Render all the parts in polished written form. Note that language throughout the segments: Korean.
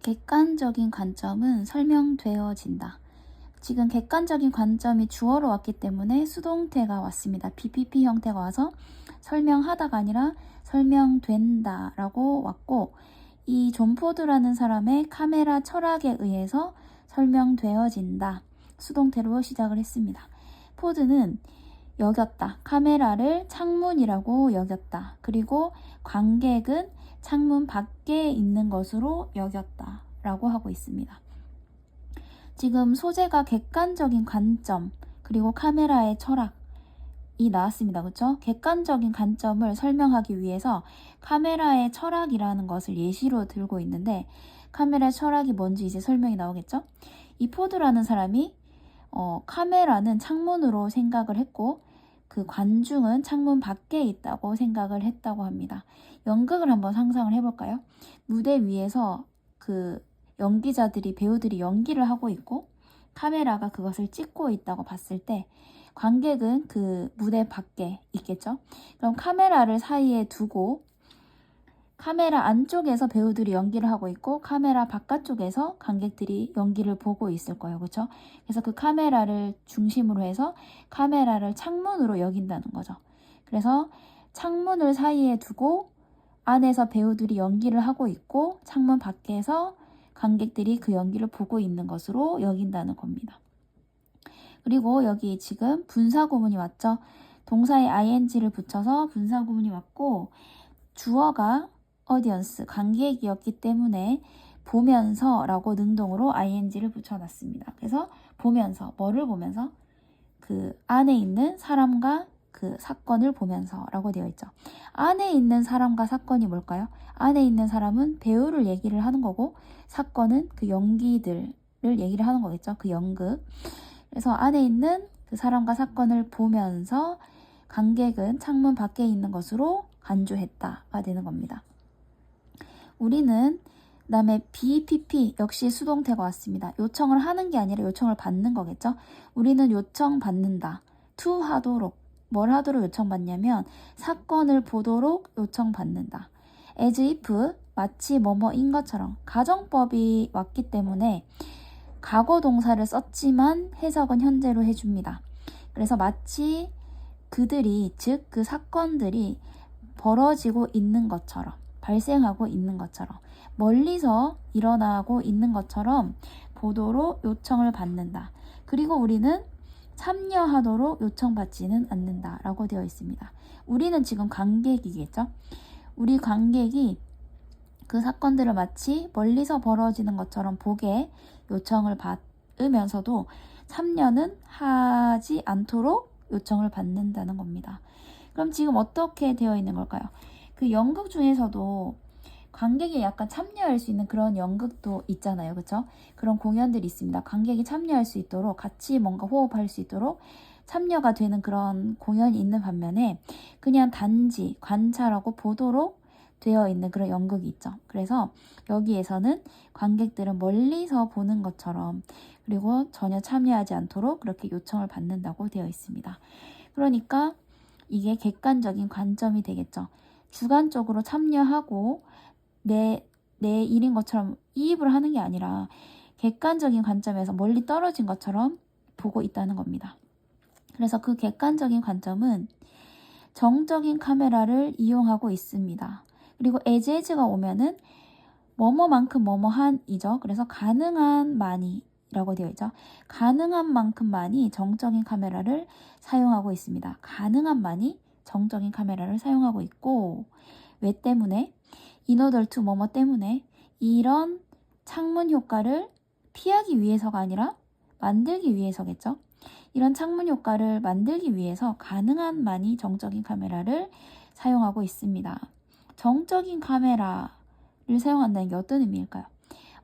객관적인 관점은 설명되어진다. 지금 객관적인 관점이 주어로 왔기 때문에 수동태가 왔습니다. BPP 형태가 와서 설명하다가 아니라 설명된다 라고 왔고, 이 존 포드라는 사람의 카메라 철학에 의해서 설명되어진다. 수동태로 시작을 했습니다. 포드는 여겼다. 카메라를 창문이라고 여겼다. 그리고 관객은 창문 밖에 있는 것으로 여겼다 라고 하고 있습니다. 지금 소재가 객관적인 관점 그리고 카메라의 철학이 나왔습니다. 그렇죠? 객관적인 관점을 설명하기 위해서 카메라의 철학이라는 것을 예시로 들고 있는데, 카메라의 철학이 뭔지 이제 설명이 나오겠죠? 이 포드라는 사람이 카메라는 창문으로 생각을 했고 그 관중은 창문 밖에 있다고 생각을 했다고 합니다. 연극을 한번 상상을 해볼까요? 무대 위에서 그 연기자들이, 배우들이 연기를 하고 있고 카메라가 그것을 찍고 있다고 봤을 때 관객은 그 무대 밖에 있겠죠? 그럼 카메라를 사이에 두고 카메라 안쪽에서 배우들이 연기를 하고 있고 카메라 바깥쪽에서 관객들이 연기를 보고 있을 거예요. 그렇죠? 그래서 그 카메라를 중심으로 해서 카메라를 창문으로 여긴다는 거죠. 그래서 창문을 사이에 두고 안에서 배우들이 연기를 하고 있고 창문 밖에서 관객들이 그 연기를 보고 있는 것으로 여긴다는 겁니다. 그리고 여기 지금 분사구문이 왔죠. 동사에 ing를 붙여서 분사구문이 왔고 주어가 audience, 관객이었기 때문에 보면서 라고 능동으로 ing를 붙여놨습니다. 그래서 보면서, 뭐를 보면서? 그 안에 있는 사람과 그 사건을 보면서 라고 되어 있죠. 안에 있는 사람과 사건이 뭘까요? 안에 있는 사람은 배우를 얘기를 하는 거고 사건은 그 연기들을 얘기를 하는 거겠죠. 그 연극. 그래서 안에 있는 그 사람과 사건을 보면서 관객은 창문 밖에 있는 것으로 간주했다가 되는 겁니다. 우리는 그다음에 BPP 역시 수동태가 왔습니다. 요청을 하는 게 아니라 요청을 받는 거겠죠. 우리는 요청받는다. to 하도록. 뭘 하도록 요청받냐면 사건을 보도록 요청받는다. as if 마치 뭐뭐인 것처럼. 가정법이 왔기 때문에 과거 동사를 썼지만 해석은 현재로 해줍니다. 그래서 마치 그들이, 즉 그 사건들이 벌어지고 있는 것처럼, 발생하고 있는 것처럼, 멀리서 일어나고 있는 것처럼 보도록 요청을 받는다. 그리고 우리는 참여하도록 요청받지는 않는다 라고 되어 있습니다. 우리는 지금 관객이겠죠? 우리 관객이 그 사건들을 마치 멀리서 벌어지는 것처럼 보게 요청을 받으면서도 참여는 하지 않도록 요청을 받는다는 겁니다. 그럼 지금 어떻게 되어 있는 걸까요? 그 연극 중에서도 관객이 약간 참여할 수 있는 그런 연극도 있잖아요. 그렇죠? 그런 공연들이 있습니다. 관객이 참여할 수 있도록, 같이 뭔가 호흡할 수 있도록 참여가 되는 그런 공연이 있는 반면에 그냥 단지 관찰하고 보도록 되어 있는 그런 연극이 있죠. 그래서 여기에서는 관객들은 멀리서 보는 것처럼, 그리고 전혀 참여하지 않도록 그렇게 요청을 받는다고 되어 있습니다. 그러니까 이게 객관적인 관점이 되겠죠. 주관적으로 참여하고 내 일인 것처럼 이입을 하는 게 아니라 객관적인 관점에서 멀리 떨어진 것처럼 보고 있다는 겁니다. 그래서 그 객관적인 관점은 정적인 카메라를 이용하고 있습니다. 그리고 as가 오면은 뭐뭐만큼 뭐뭐한이죠. 그래서 가능한 많이 라고 되어 있죠. 가능한 만큼만이 정적인 카메라를 사용하고 있습니다. 가능한 많이 정적인 카메라를 사용하고 있고, 왜 때문에? in order to 뭐뭐 때문에, 이런 창문 효과를 피하기 위해서가 아니라 만들기 위해서겠죠. 이런 창문 효과를 만들기 위해서 가능한 많이 정적인 카메라를 사용하고 있습니다. 정적인 카메라를 사용한다는 게 어떤 의미일까요?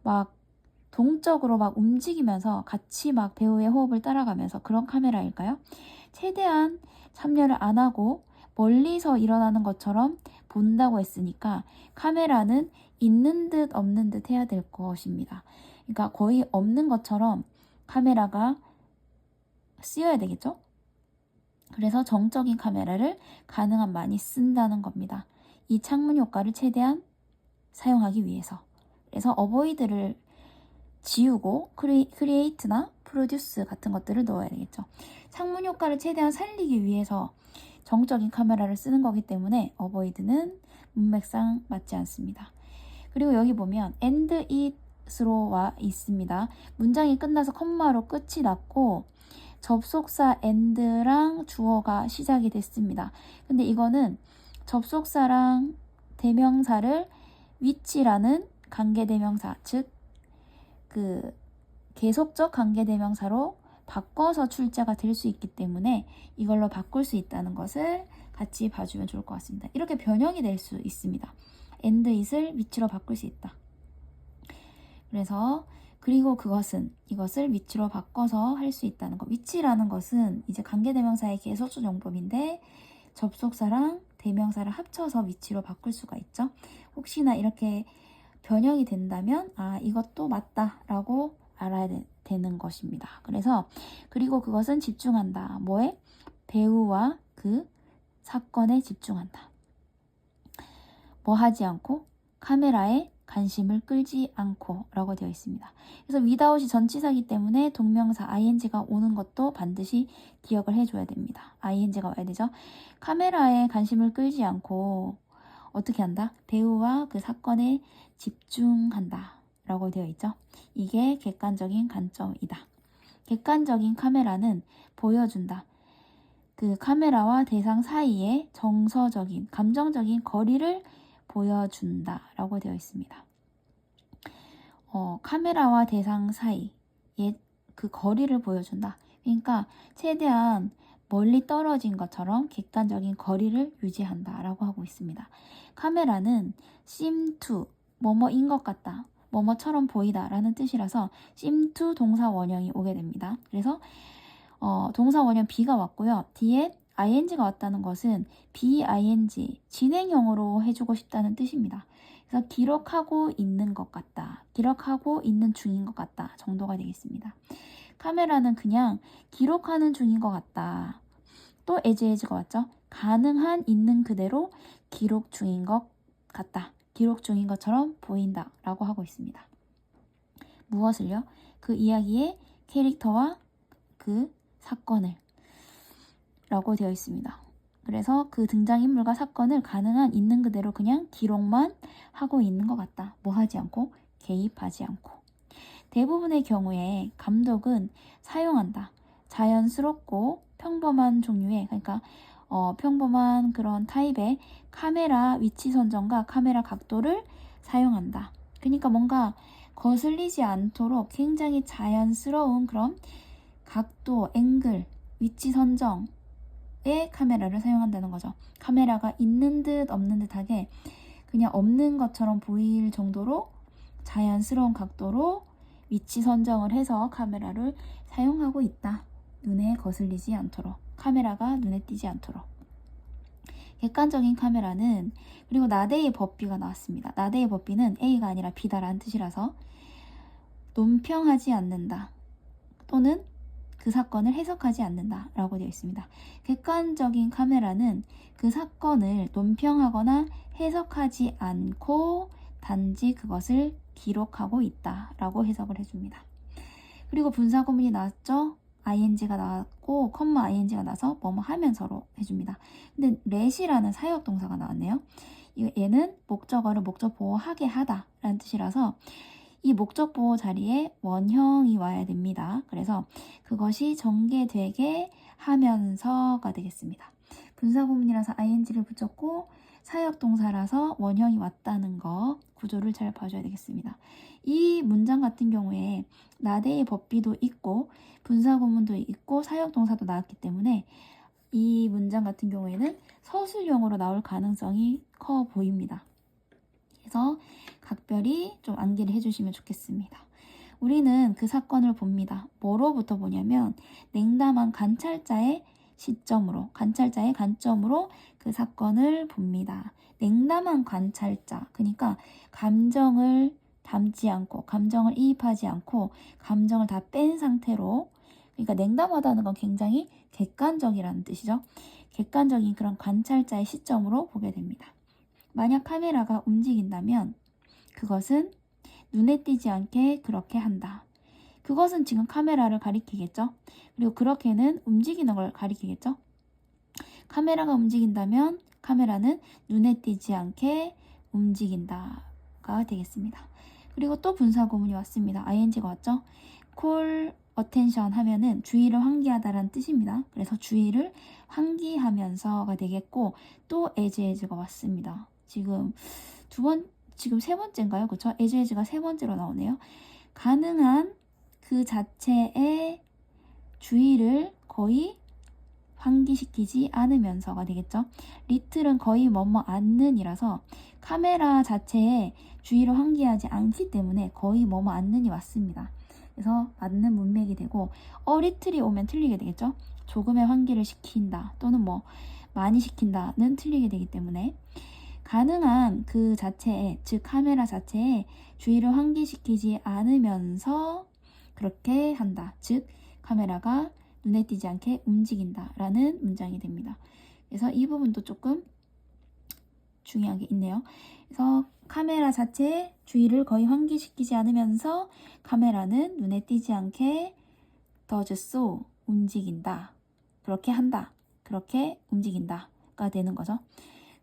막 동적으로 막 움직이면서 같이 막 배우의 호흡을 따라가면서 그런 카메라일까요? 최대한 참여를 안 하고 멀리서 일어나는 것처럼 본다고 했으니까 카메라는 있는 듯 없는 듯 해야 될 것입니다. 그러니까 거의 없는 것처럼 카메라가 쓰여야 되겠죠? 그래서 정적인 카메라를 가능한 많이 쓴다는 겁니다. 이 창문 효과를 최대한 사용하기 위해서. 그래서 avoid를 지우고 create나 produce 같은 것들을 넣어야 되겠죠. 창문 효과를 최대한 살리기 위해서 정적인 카메라를 쓰는 거기 때문에 avoid는 문맥상 맞지 않습니다. 그리고 여기 보면 end it으로 와 있습니다. 문장이 끝나서 컴마로 끝이 났고 접속사 and랑 주어가 시작이 됐습니다. 근데 이거는 접속사랑 대명사를 which라는 관계대명사, 즉 그 계속적 관계대명사로 바꿔서 출제가 될 수 있기 때문에 이걸로 바꿀 수 있다는 것을 같이 봐주면 좋을 것 같습니다. 이렇게 변형이 될 수 있습니다. end it을 which로 바꿀 수 있다. 그래서 그리고 이것을 which로 바꿔서 할 수 있다는 거. which라는 것은 이제 관계대명사의 계속적 용법인데 접속사랑 대명사를 합쳐서 which로 바꿀 수가 있죠. 혹시나 이렇게 변형이 된다면 이것도 맞다라고 알아야 되는 것입니다. 그리고 그것은 집중한다. 뭐에? 배우와 그 사건에 집중한다. 뭐 하지 않고? 카메라에 관심을 끌지 않고 라고 되어 있습니다. 그래서 without이 전치사이기 때문에 동명사 ing가 오는 것도 반드시 기억을 해줘야 됩니다. ing가 와야 되죠. 카메라에 관심을 끌지 않고 어떻게 한다? 배우와 그 사건에 집중한다 라고 되어 있죠. 이게 객관적인 관점이다. 객관적인 카메라는 보여준다. 그 카메라와 대상 사이에 정서적인, 감정적인 거리를 보여준다 라고 되어 있습니다. 카메라와 대상 사이에 그 거리를 보여준다. 그러니까 최대한 멀리 떨어진 것처럼 객관적인 거리를 유지한다 라고 하고 있습니다. 카메라는 seem to, 뭐뭐인 것 같다, 뭐뭐처럼 보이다 라는 뜻이라서 seem to 동사 원형이 오게 됩니다. 그래서 동사 원형 be가 왔고요. 뒤에 ing가 왔다는 것은 be-ing, 진행형으로 해주고 싶다는 뜻입니다. 그래서 기록하고 있는 것 같다, 기록하고 있는 중인 것 같다 정도가 되겠습니다. 카메라는 그냥 기록하는 중인 것 같다. 또 as가 왔죠. 가능한 있는 그대로 기록 중인 것 같다. 기록 중인 것처럼 보인다 라고 하고 있습니다. 무엇을요? 그 이야기의 캐릭터와 그 사건을 라고 되어 있습니다. 그래서 그 등장인물과 사건을 가능한 있는 그대로 그냥 기록만 하고 있는 것 같다. 뭐 하지 않고? 개입하지 않고. 대부분의 경우에 감독은 사용한다. 자연스럽고 평범한 종류의, 그러니까 평범한 그런 타입의 카메라 위치 선정과 카메라 각도를 사용한다. 그러니까 뭔가 거슬리지 않도록 굉장히 자연스러운 그런 각도, 앵글, 위치 선정의 카메라를 사용한다는 거죠. 카메라가 있는 듯 없는 듯하게 그냥 없는 것처럼 보일 정도로 자연스러운 각도로 위치 선정을 해서 카메라를 사용하고 있다. 눈에 거슬리지 않도록, 카메라가 눈에 띄지 않도록. 객관적인 카메라는, 그리고 나데이 법비가 나왔습니다. 나데이 법비는 A가 아니라 B다라는 뜻이라서 논평하지 않는다 또는 그 사건을 해석하지 않는다 라고 되어 있습니다. 객관적인 카메라는 그 사건을 논평하거나 해석하지 않고 단지 그것을 기록하고 있다 라고 해석을 해줍니다. 그리고 분사구문이 나왔죠. ing가 나왔고 ing가 나서 뭐뭐 하면서로 해줍니다. 근데 let이라는 사역 동사가 나왔네요. 얘는 목적어를 목적 보호하게 하다 라는 뜻이라서 이 목적 보호 자리에 원형이 와야 됩니다. 그래서 그것이 전개되게 하면서가 되겠습니다. 분사구문이라서 ing를 붙였고 사역동사라서 원형이 왔다는 거, 구조를 잘 봐줘야 되겠습니다. 이 문장 같은 경우에 나데이 법비도 있고 분사구문도 있고 사역동사도 나왔기 때문에 이 문장 같은 경우에는 서술형으로 나올 가능성이 커 보입니다. 그래서 각별히 좀 암기를 해주시면 좋겠습니다. 우리는 그 사건을 봅니다. 뭐로부터 보냐면 냉담한 관찰자의 시점으로, 관찰자의 관점으로 그 사건을 봅니다. 냉담한 관찰자, 그러니까 감정을 담지 않고, 감정을 이입하지 않고, 감정을 다 뺀 상태로, 그러니까 냉담하다는 건 굉장히 객관적이라는 뜻이죠. 객관적인 그런 관찰자의 시점으로 보게 됩니다. 만약 카메라가 움직인다면 그것은 눈에 띄지 않게 그렇게 한다. 그것은 지금 카메라를 가리키겠죠. 그리고 그렇게는 움직이는 걸 가리키겠죠. 카메라가 움직인다면 카메라는 눈에 띄지 않게 움직인다가 되겠습니다. 그리고 또 분사구문이 왔습니다. ing가 왔죠. call attention 하면은 주의를 환기하다라는 뜻입니다. 그래서 주의를 환기하면서가 되겠고, 또 as가 왔습니다. 지금 세 번째인가요? 그쵸? as가 세 번째로 나오네요. 가능한 그 자체의 주의를 거의 환기시키지 않으면서가 되겠죠. 리틀은 거의 뭐뭐 않는이라서 카메라 자체에 주의를 환기하지 않기 때문에 거의 뭐뭐 않는이 왔습니다. 그래서 맞는 문맥이 되고, 리틀이 오면 틀리게 되겠죠. 조금의 환기를 시킨다 또는 뭐 많이 시킨다는 틀리게 되기 때문에 가능한 그 자체에, 즉 카메라 자체에 주의를 환기시키지 않으면서 그렇게 한다. 즉 카메라가 눈에 띄지 않게 움직인다 라는 문장이 됩니다. 그래서 이 부분도 조금 중요한 게 있네요. 그래서 카메라 자체에 주의를 거의 환기시키지 않으면서 카메라는 눈에 띄지 않게 does so 움직인다. 그렇게 한다. 그렇게 움직인다가 되는 거죠.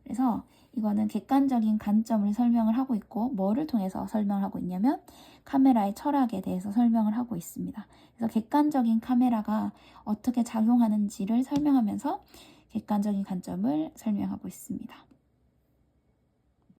그래서 이거는 객관적인 관점을 설명을 하고 있고, 뭐를 통해서 설명을 하고 있냐면 카메라의 철학에 대해서 설명을 하고 있습니다. 그래서 객관적인 카메라가 어떻게 작용하는지를 설명하면서 객관적인 관점을 설명하고 있습니다.